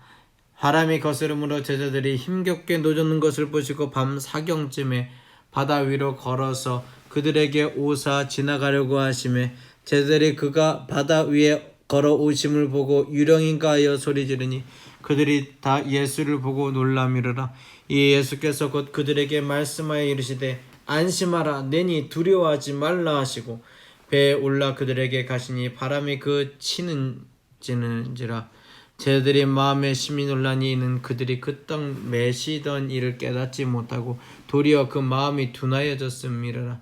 바람이 거스름으로 제자들이 힘겹게 노젓는 것을 보시고 밤 사경쯤에 바다 위로 걸어서 그들에게 오사 지나가려고 하시매 제자들이 그가 바다 위에 걸어오심을 보고 유령인가 하여 소리지르니 그들이 다 예수를 보고 놀라미르라. 이 예수께서 곧 그들에게 말씀하여 이르시되 안심하라 내니 두려워하지 말라 하시고 배에 올라 그들에게 가시니 바람이 그 치는지라. 제자들이 마음에 심히 놀라니 이는 그들이 그 떡 메시던 일을 깨닫지 못하고 도리어 그 마음이 둔하여졌음이라.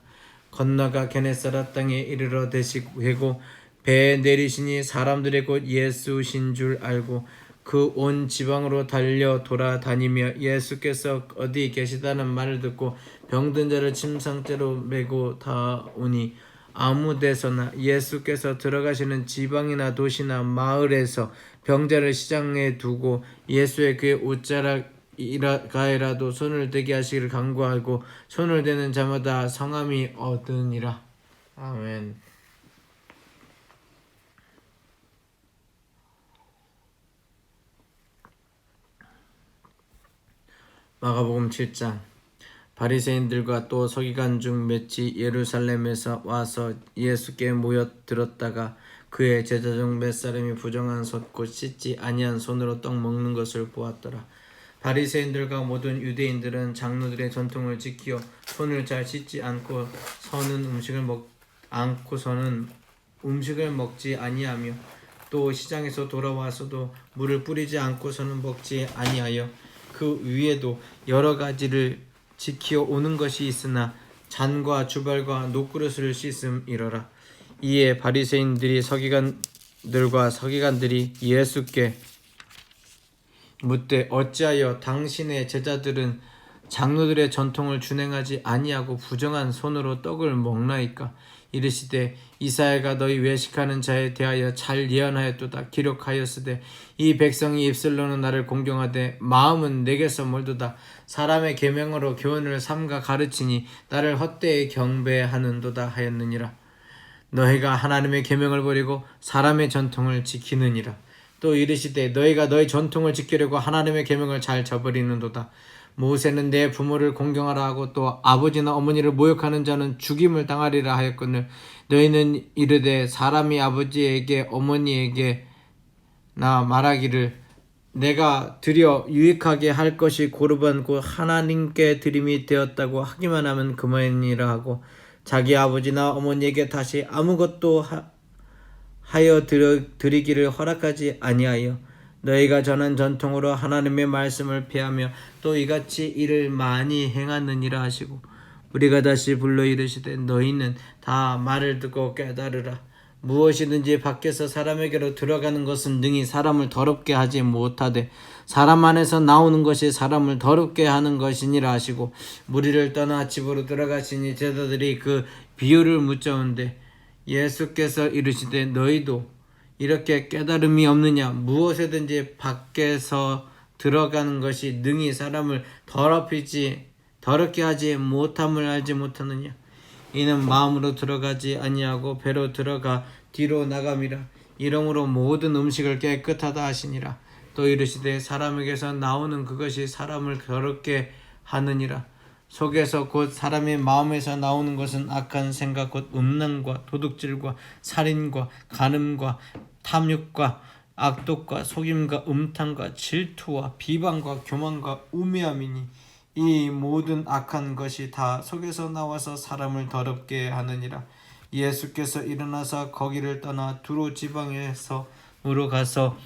건너가 게네사렛 땅에 이르러 대식회고 배에 내리시니 사람들의 곧 예수신 줄 알고 그 온 지방으로 달려 돌아다니며 예수께서 어디 계시다는 말을 듣고 병든 자를 침상째로 메고 다 오니 아무 데서나 예수께서 들어가시는 지방이나 도시나 마을에서 병자를 시장에 두고 예수의 그의 옷자락가에라도 손을 대게 하시기를 간구하고 손을 대는 자마다 성함이 얻으니라. 아멘. 마가복음 7장. 바리새인들과 또 서기관 중 몇이 예루살렘에서 와서 예수께 모여들었다가 그의 제자 중 몇 사람이 부정한 솥 씻지 아니한 손으로 떡 먹는 것을 보았더라. 바리새인들과 모든 유대인들은 장로들의 전통을 지키어 손을 잘 씻지 않고서는 음식을 먹지 아니하며 또 시장에서 돌아와서도 물을 뿌리지 않고서는 먹지 아니하여 그 위에도 여러 가지를 지키어 오는 것이 있으나 잔과 주발과 녹그릇을 씻음이러라. 이에 바리새인들이 서기관들이 예수께 묻되 어찌하여 당신의 제자들은 장로들의 전통을 준행하지 아니하고 부정한 손으로 떡을 먹나이까. 이르시되 이사야가 너희 외식하는 자에 대하여 잘 예언하였도다. 기록하였으되 이 백성이 입술로는 나를 공경하되 마음은 내게서 멀도다. 사람의 계명으로 교훈을 삼가 가르치니 나를 헛되이 경배하는도다 하였느니라. 너희가 하나님의 계명을 버리고 사람의 전통을 지키느니라. 또 이르시되 너희가 너희 전통을 지키려고 하나님의 계명을 잘 저버리는도다. 모세는 내 부모를 공경하라 하고 또 아버지나 어머니를 모욕하는 자는 죽임을 당하리라 하였거늘 너희는 이르되 사람이 아버지에게 어머니에게 나 말하기를 내가 드려 유익하게 할 것이 고르반 곧 하나님께 드림이 되었다고 하기만 하면 그만이라 하고 자기 아버지나 어머니에게 다시 아무것도 하여 드리기를 허락하지 아니하여 너희가 전한 전통으로 하나님의 말씀을 폐하며 또 이같이 일을 많이 행하느니라 하시고 우리가 다시 불러 이르시되 너희는 다 말을 듣고 깨달으라. 무엇이든지 밖에서 사람에게로 들어가는 것은 능히 사람을 더럽게 하지 못하되 사람 안에서 나오는 것이 사람을 더럽게 하는 것이니라 하시고 무리를 떠나 집으로 들어가시니 제자들이 그 비유를 묻자온데 예수께서 이르시되 너희도 이렇게 깨달음이 없느냐. 무엇이든지 밖에서 들어가는 것이 능히 사람을 더럽게 하지 못함을 알지 못하느냐. 이는 마음으로 들어가지 아니하고 배로 들어가 뒤로 나감이라. 이러므로 모든 음식을 깨끗하다 하시니라. 또 이르시되 사람에게서 나오는 그것이 사람을 더럽게 하느니라. 속에서 곧 사람의 마음에서 나오는 것은 악한 생각 곧 음란과 도둑질과 살인과 간음과 탐욕과 악독과 속임과 음탕과 질투와 비방과 교만과 우매함이니 이 모든 악한 것이 다 속에서 나와서 사람을 더럽게 하느니라. 예수께서 일어나서 거기를 떠나 두로 지방에서으로 가서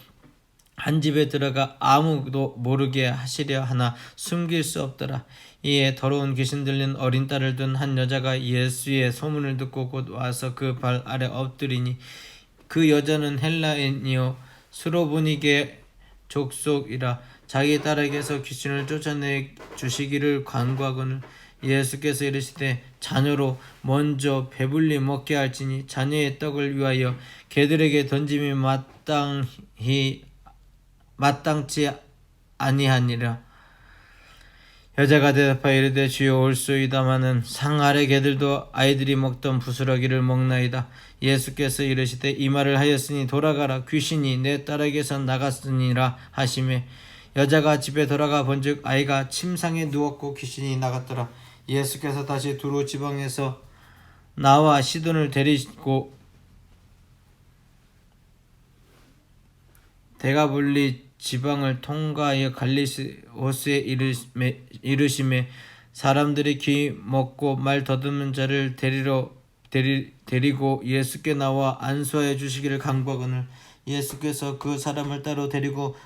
한 집에 들어가 아무도 모르게 하시려 하나 숨길 수 없더라. 이에 더러운 귀신 들린 어린 딸을 둔 한 여자가 예수의 소문을 듣고 곧 와서 그 발 아래 엎드리니 그 여자는 헬라인이요 수로보니게 족속이라. 자기 딸에게서 귀신을 쫓아내 주시기를 간구하거늘 예수께서 이르시되 자녀로 먼저 배불리 먹게 할지니 자녀의 떡을 위하여 개들에게 던짐이 마땅치 아니하니라. 여자가 대답하여 이르되 주여 올소이다마는 상 아래 개들도 아이들이 먹던 부스러기를 먹나이다. 예수께서 이르시되 이 말을 하였으니 돌아가라. 귀신이 내 딸에게서 나갔으니라 하시매 여자가 집에 돌아가 본즉 아이가 침상에 누웠고 귀신이 나갔더라. 예수께서 다시 두로 지방에서 나와 시돈을 데리고 데가볼리 지방을 통과하여 갈리오스에 이르시매 사람들이 귀 먹고 말 더듬는 자를 데리고 예수께 나와 안수하여 주시기를 간구하거늘 예수께서 그 사람을 따로 데리고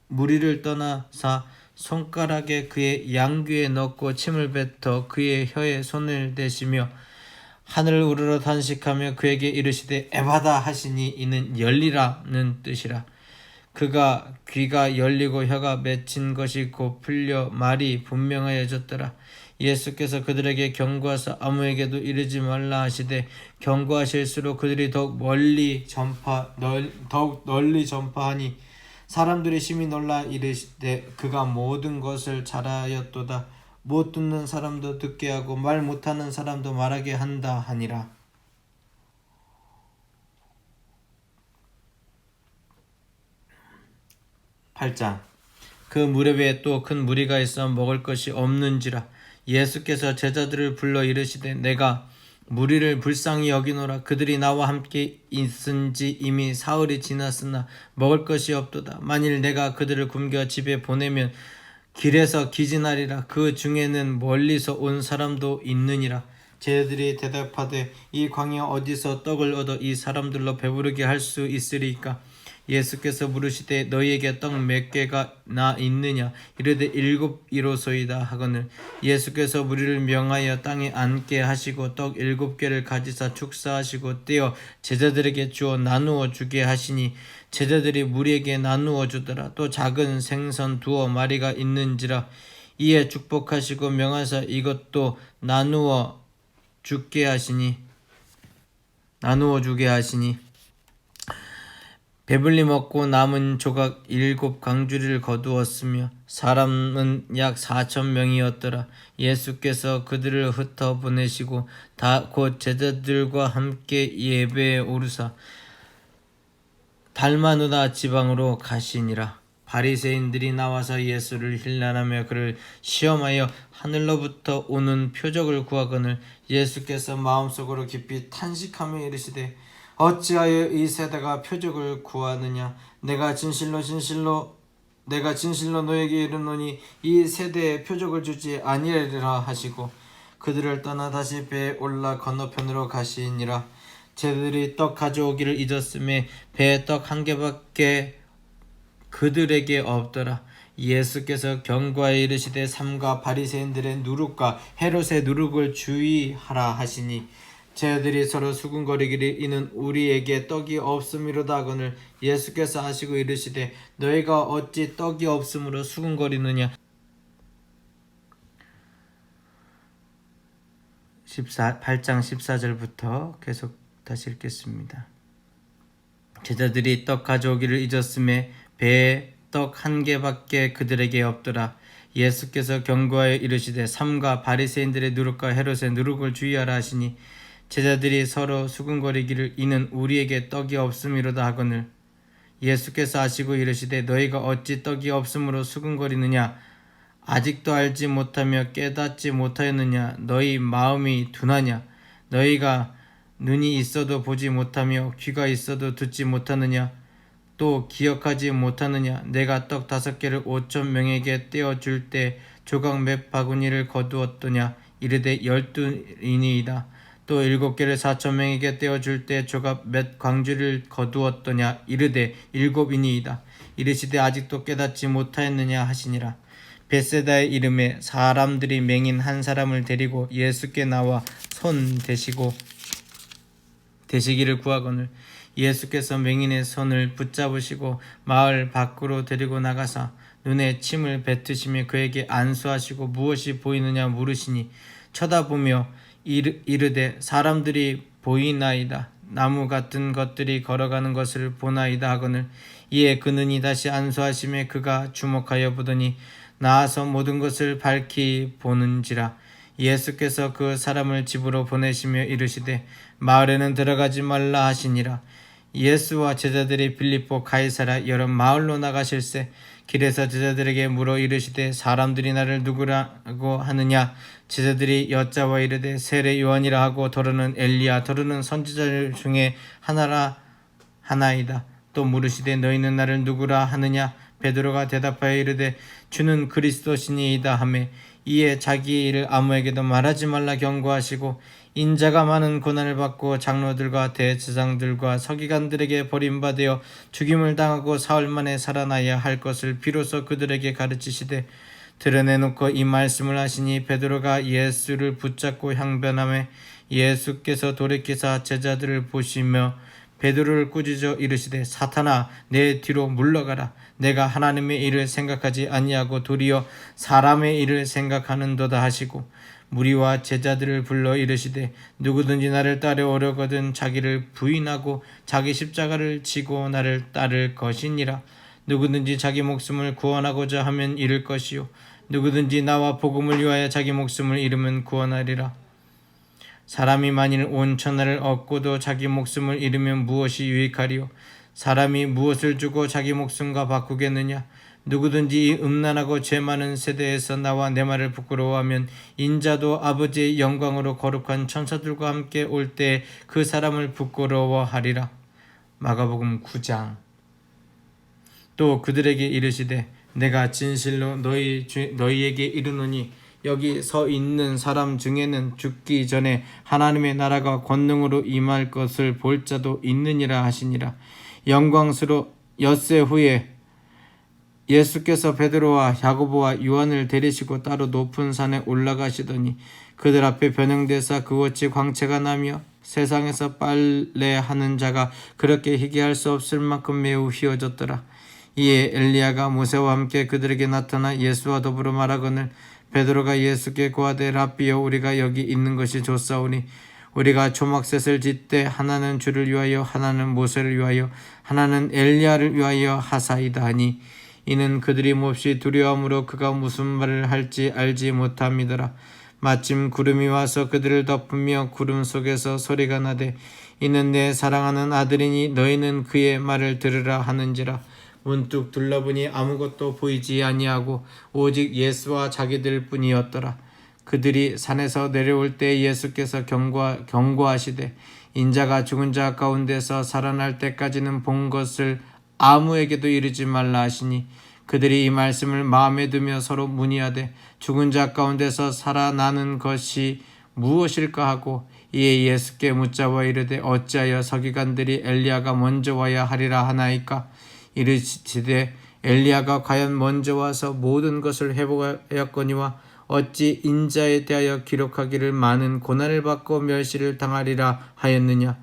무리를 떠나사 손가락에 그의 양귀에 넣고 침을 뱉어 그의 혀에 손을 대시며 하늘을 우러러 탄식하며 그에게 이르시되 에바다 하시니 이는 열리라는 뜻이라. 그가 귀가 열리고 혀가 맺힌 것이 곧 풀려 말이 분명하여졌더라. 예수께서 그들에게 경고하사 아무에게도 이르지 말라 하시되 경고하실수록 그들이 더욱 널리 전파하니 사람들이 심히 놀라 이르시되 그가 모든 것을 잘하였도다. 못 듣는 사람도 듣게 하고 말 못하는 사람도 말하게 한다 하니라. 8장. 그 무렵에 또 큰 무리가 있어 먹을 것이 없는지라. 예수께서 제자들을 불러 이르시되 내가 무리를 불쌍히 여기노라. 그들이 나와 함께 있은지 이미 사흘이 지났으나 먹을 것이 없도다. 만일 내가 그들을 굶겨 집에 보내면 길에서 기진하리라. 그 중에는 멀리서 온 사람도 있느니라. 제자들이 대답하되 이 광야 어디서 떡을 얻어 이 사람들로 배부르게 할 수 있으리까? 예수께서 물으시되 너희에게 떡 몇 개가 나 있느냐? 이르되 7이로소이다 하거늘 예수께서 무리를 명하여 땅에 앉게 하시고 떡 7개를 가지사 축사하시고 떼어 제자들에게 주어 나누어 주게 하시니 제자들이 무리에게 나누어 주더라. 또 작은 생선 2마리가 있는지라. 이에 축복하시고 명하사 이것도 나누어 주게 하시니 배불리 먹고 남은 조각 7강주리를 거두었으며 사람은 약 4,000명이었더라. 예수께서 그들을 흩어 보내시고 다 곧 제자들과 함께 예배에 오르사 달마누다 지방으로 가시니라. 바리새인들이 나와서 예수를 힐난하며 그를 시험하여 하늘로부터 오는 표적을 구하거늘 예수께서 마음속으로 깊이 탄식하며 이르시되 어찌하여 이 세대가 표적을 구하느냐? 내가 진실로 너에게 이르노니 이 세대에 표적을 주지 아니하리라 하시고 그들을 떠나 다시 배에 올라 건너편으로 가시니라. 제자들이 떡 가져오기를 잊었음에 배에 떡 1개밖에 그들에게 없더라. 예수께서 경고하여 이르시되 삼가 바리새인들의 누룩과 헤롯의 누룩을 주의하라 하시니 제자들이 서로 수군거리기를 이는 우리에게 떡이 없음이로다 하거늘 예수께서 하시고 이르시되 너희가 어찌 떡이 없음으로 수군거리느냐. 8장 14절부터 계속 다시 읽겠습니다. 제자들이 떡 가져오기를 잊었음에 배에 떡 한 개밖에 그들에게 없더라. 예수께서 경고하여 이르시되 삼가 바리새인들의 누룩과 헤롯의 누룩을 주의하라 하시니 제자들이 서로 수군거리기를 이는 우리에게 떡이 없음이로다 하거늘 예수께서 아시고 이르시되 너희가 어찌 떡이 없음으로 수군거리느냐 아직도 알지 못하며 깨닫지 못하였느냐 너희 마음이 둔하냐 너희가 눈이 있어도 보지 못하며 귀가 있어도 듣지 못하느냐 또 기억하지 못하느냐 내가 떡 5개를 5,000명에게 떼어줄 때 조각 몇 바구니를 거두었더냐 이르되 12이니이다 또 7개를 4,000명에게 떼어줄 때 조각 몇 광주를 거두었더냐 이르되 7이니이다 이르시되 아직도 깨닫지 못하였느냐 하시니라. 벳세다의 이름에 사람들이 맹인 한 사람을 데리고 예수께 나와 손 대시기를 구하거늘 예수께서 맹인의 손을 붙잡으시고 마을 밖으로 데리고 나가사 눈에 침을 뱉으시며 그에게 안수하시고 무엇이 보이느냐 물으시니 쳐다보며 이르되 사람들이 보이나이다 나무 같은 것들이 걸어가는 것을 보나이다 하거늘 이에 그 눈이 다시 안수하심에 그가 주목하여 보더니 나아서 모든 것을 밝히 보는지라. 예수께서 그 사람을 집으로 보내시며 이르시되 마을에는 들어가지 말라 하시니라. 예수와 제자들이 빌립보 가이사라 여러 마을로 나가실새 길에서 제자들에게 물어 이르시되 사람들이 나를 누구라고 하느냐 제자들이 여짜와 이르되 세례 요한이라 하고 더러는 엘리야 더러는 선지자 중에 하나이다. 또 물으시되 너희는 나를 누구라 하느냐 베드로가 대답하여 이르되 주는 그리스도시니이다 하매 이에 자기의 일을 아무에게도 말하지 말라 경고하시고 인자가 많은 고난을 받고 장로들과 대제사장들과 서기관들에게 버림받아 죽임을 당하고 사흘 만에 살아나야 할 것을 비로소 그들에게 가르치시되 드러내놓고 이 말씀을 하시니 베드로가 예수를 붙잡고 향변하매 예수께서 돌이키사 제자들을 보시며 베드로를 꾸짖어 이르시되 사탄아 내 뒤로 물러가라 내가 하나님의 일을 생각하지 아니하고 도리어 사람의 일을 생각하는도다 하시고 무리와 제자들을 불러 이르시되 누구든지 나를 따르오려거든 자기를 부인하고 자기 십자가를 지고 나를 따를 것이니라. 누구든지 자기 목숨을 구원하고자 하면 잃을 것이요 누구든지 나와 복음을 위하여 자기 목숨을 잃으면 구원하리라. 사람이 만일 온 천하를 얻고도 자기 목숨을 잃으면 무엇이 유익하리요? 사람이 무엇을 주고 자기 목숨과 바꾸겠느냐? 누구든지 이 음란하고 죄 많은 세대에서 나와 내 말을 부끄러워하면 인자도 아버지의 영광으로 거룩한 천사들과 함께 올 때 그 사람을 부끄러워하리라. 마가복음 9장. 또 그들에게 이르시되 내가 진실로 너희에게 이르노니 여기 서 있는 사람 중에는 죽기 전에 하나님의 나라가 권능으로 임할 것을 볼 자도 있느니라 하시니라. 영광스러 엿새 후에 예수께서 베드로와 야고보와 요한을 데리시고 따로 높은 산에 올라가시더니 그들 앞에 변형되사 그것이 광채가 나며 세상에서 빨래하는 자가 그렇게 희귀할 수 없을 만큼 매우 휘어졌더라. 이에 엘리야가 모세와 함께 그들에게 나타나 예수와 더불어 말하거늘 베드로가 예수께 고하되 랍비여 우리가 여기 있는 것이 좋사오니 우리가 초막셋을 짓되 하나는 주를 위하여 하나는 모세를 위하여 하나는 엘리야를 위하여 하사이다 하니 이는 그들이 몹시 두려움으로 그가 무슨 말을 할지 알지 못함이더라. 마침 구름이 와서 그들을 덮으며 구름 속에서 소리가 나되 이는 내 사랑하는 아들이니 너희는 그의 말을 들으라 하는지라. 문득 둘러보니 아무것도 보이지 아니하고 오직 예수와 자기들 뿐이었더라. 그들이 산에서 내려올 때 예수께서 경고하시되 인자가 죽은 자 가운데서 살아날 때까지는 본 것을 아무에게도 이르지 말라 하시니 그들이 이 말씀을 마음에 두며 서로 문의하되 죽은 자 가운데서 살아나는 것이 무엇일까 하고 이에 예수께 묻자와 이르되 어찌하여 서기관들이 엘리야가 먼저 와야 하리라 하나이까. 이르시되 엘리야가 과연 먼저 와서 모든 것을 회복하였거니와 어찌 인자에 대하여 기록하기를 많은 고난을 받고 멸시를 당하리라 하였느냐.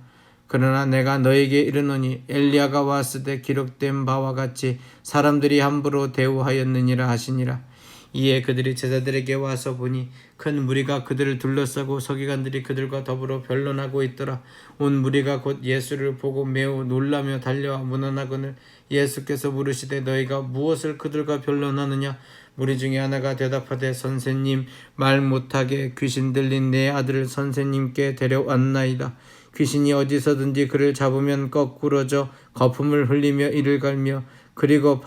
그러나 내가 너에게 이르노니 엘리야가 왔을 때 기록된 바와 같이 사람들이 함부로 대우하였느니라 하시니라. 이에 그들이 제자들에게 와서 보니 큰 무리가 그들을 둘러싸고 서기관들이 그들과 더불어 변론하고 있더라. 온 무리가 곧 예수를 보고 매우 놀라며 달려와 문안하거늘 예수께서 물으시되 너희가 무엇을 그들과 변론하느냐. 무리 중에 하나가 대답하되 선생님, 말 못하게 귀신 들린 내 아들을 선생님께 데려왔나이다. 귀신이 어디서든지 그를 잡으면 거꾸러져 거품을 흘리며 이를 갈며 그리고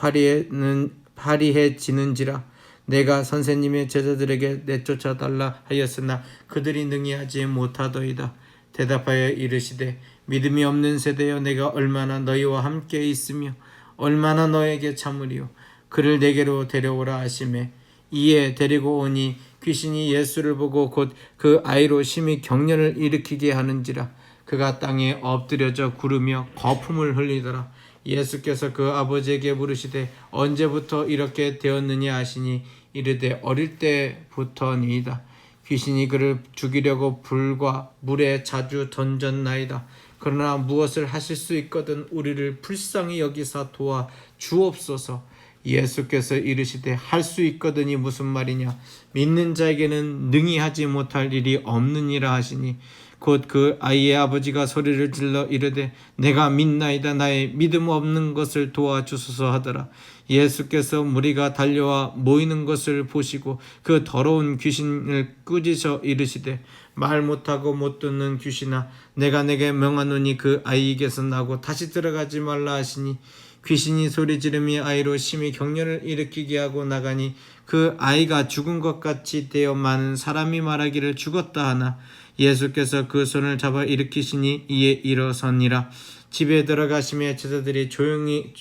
파리해지는지라. 내가 선생님의 제자들에게 내쫓아 달라 하였으나 그들이 능히 하지 못하더이다. 대답하여 이르시되 믿음이 없는 세대여, 내가 얼마나 너희와 함께 있으며 얼마나 너에게 참으리요. 그를 내게로 데려오라 하시매 이에 데리고 오니 귀신이 예수를 보고 곧 그 아이로 심히 경련을 일으키게 하는지라. 그가 땅에 엎드려져 구르며 거품을 흘리더라. 예수께서 그 아버지에게 물으시되 언제부터 이렇게 되었느냐 하시니 이르되 어릴 때부터니이다. 귀신이 그를 죽이려고 불과 물에 자주 던졌나이다. 그러나 무엇을 하실 수 있거든 우리를 불쌍히 여기사 도와 주옵소서. 예수께서 이르시되 할 수 있거든이 무슨 말이냐. 믿는 자에게는 능히 하지 못할 일이 없느니라 하시니 곧 그 아이의 아버지가 소리를 질러 이르되 내가 믿나이다. 나의 믿음 없는 것을 도와주소서 하더라. 예수께서 무리가 달려와 모이는 것을 보시고 그 더러운 귀신을 꾸짖어 이르시되 말 못하고 못 듣는 귀신아, 내가 내게 명하노니 그 아이에게서 나고 다시 들어가지 말라 하시니 귀신이 소리 지르며 아이로 심히 경련을 일으키게 하고 나가니 그 아이가 죽은 것 같이 되어 많은 사람이 말하기를 죽었다 하나 예수께서 그 손을 잡아 일으키시니 이에 일어서니라. 집에 들어가시며 제자들이 조용히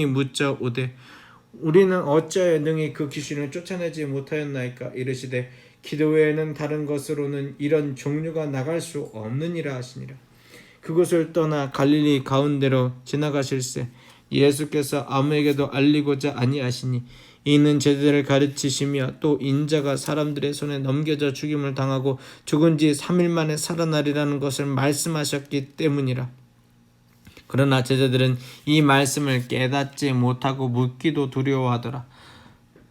묻자 오되 우리는 어찌하여 능히 그 귀신을 쫓아내지 못하였나이까. 이르시되 기도 외에는 다른 것으로는 이런 종류가 나갈 수 없느니라 하시니라. 그곳을 떠나 갈릴리 가운데로 지나가실새 예수께서 아무에게도 알리고자 아니하시니 이는 제자들을 가르치시며 또 인자가 사람들의 손에 넘겨져 죽임을 당하고 죽은 지 3일 만에 살아나리라는 것을 말씀하셨기 때문이라. 그러나 제자들은 이 말씀을 깨닫지 못하고 묻기도 두려워하더라.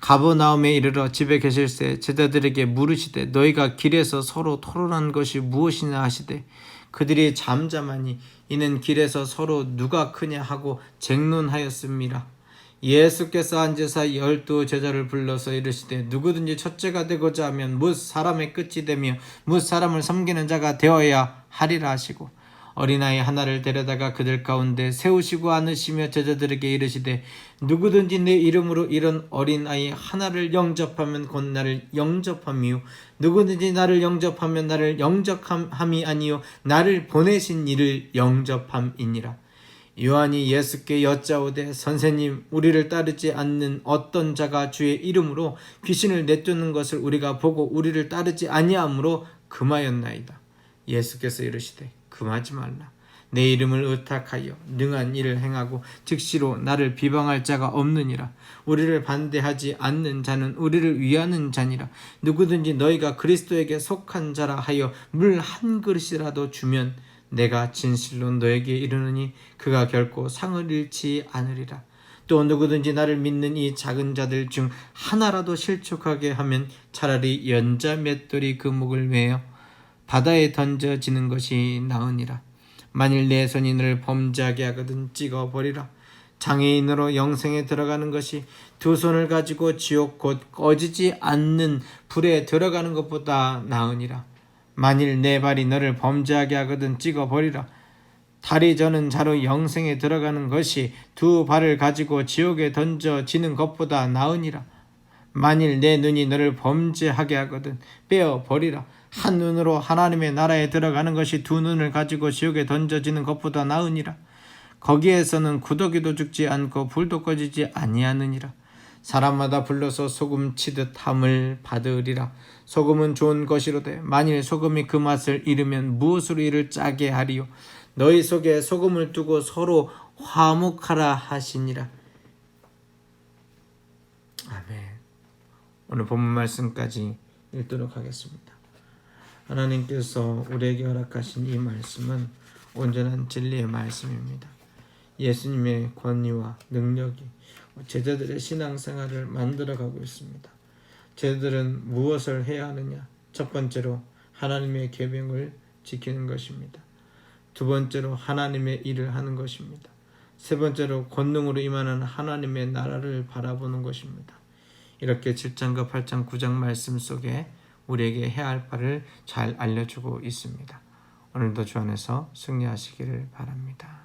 가버나움에 이르러 집에 계실새 제자들에게 물으시되 너희가 길에서 서로 토론한 것이 무엇이냐 하시되 그들이 잠잠하니 이는 길에서 서로 누가 크냐 하고 쟁론하였습니다. 예수께서 앉으사 12 제자를 불러서 이르시되 누구든지 첫째가 되고자 하면 뭇 사람의 끝이 되며 뭇 사람을 섬기는 자가 되어야 하리라 하시고 어린아이 하나를 데려다가 그들 가운데 세우시고 안으시며 제자들에게 이르시되 누구든지 내 이름으로 이런 어린아이 하나를 영접하면 곧 나를 영접함이요 누구든지 나를 영접하면 나를 영접함이 아니요 나를 보내신 이를 영접함이니라. 요한이 예수께 여짜오되 선생님, 우리를 따르지 않는 어떤 자가 주의 이름으로 귀신을 내쫓는 것을 우리가 보고 우리를 따르지 아니하므로 금하였나이다. 예수께서 이르시되 금하지 말라. 내 이름을 의탁하여 능한 일을 행하고 즉시로 나를 비방할 자가 없느니라. 우리를 반대하지 않는 자는 우리를 위하는 자니라. 누구든지 너희가 그리스도에게 속한 자라 하여 물 한 그릇이라도 주면 내가 진실로 너에게 이르노니 그가 결코 상을 잃지 않으리라. 또 누구든지 나를 믿는 이 작은 자들 중 하나라도 실족하게 하면 차라리 연자 맷돌이 그 목을 메어 바다에 던져지는 것이 나으니라. 만일 내 손이 너를 범죄하게 하거든 찍어버리라. 장애인으로 영생에 들어가는 것이 두 손을 가지고 지옥 곧 꺼지지 않는 불에 들어가는 것보다 나으니라. 만일 내 발이 너를 범죄하게 하거든 찍어버리라. 다리 저는 자로 영생에 들어가는 것이 두 발을 가지고 지옥에 던져지는 것보다 나으니라. 만일 내 눈이 너를 범죄하게 하거든 빼어버리라. 한 눈으로 하나님의 나라에 들어가는 것이 두 눈을 가지고 지옥에 던져지는 것보다 나으니라. 거기에서는 구더기도 죽지 않고 불도 꺼지지 아니하느니라. 사람마다 불러서 소금 치듯 함을 받으리라. 소금은 좋은 것이로되 만일 소금이 그 맛을 잃으면 무엇으로 이를 짜게 하리요. 너희 속에 소금을 두고 서로 화목하라 하시니라. 아멘. 오늘 본문 말씀까지 읽도록 하겠습니다. 하나님께서 우리에게 허락하신 이 말씀은 온전한 진리의 말씀입니다. 예수님의 권위와 능력이 제자들의 신앙생활을 만들어가고 있습니다. 제자들은 무엇을 해야 하느냐? 첫 번째로 하나님의 계명을 지키는 것입니다. 두 번째로 하나님의 일을 하는 것입니다. 세 번째로 권능으로 임하는 하나님의 나라를 바라보는 것입니다. 이렇게 7장과 8장, 9장 말씀 속에 우리에게 해야 할 바를 잘 알려주고 있습니다. 오늘도 주 안에서 승리하시기를 바랍니다.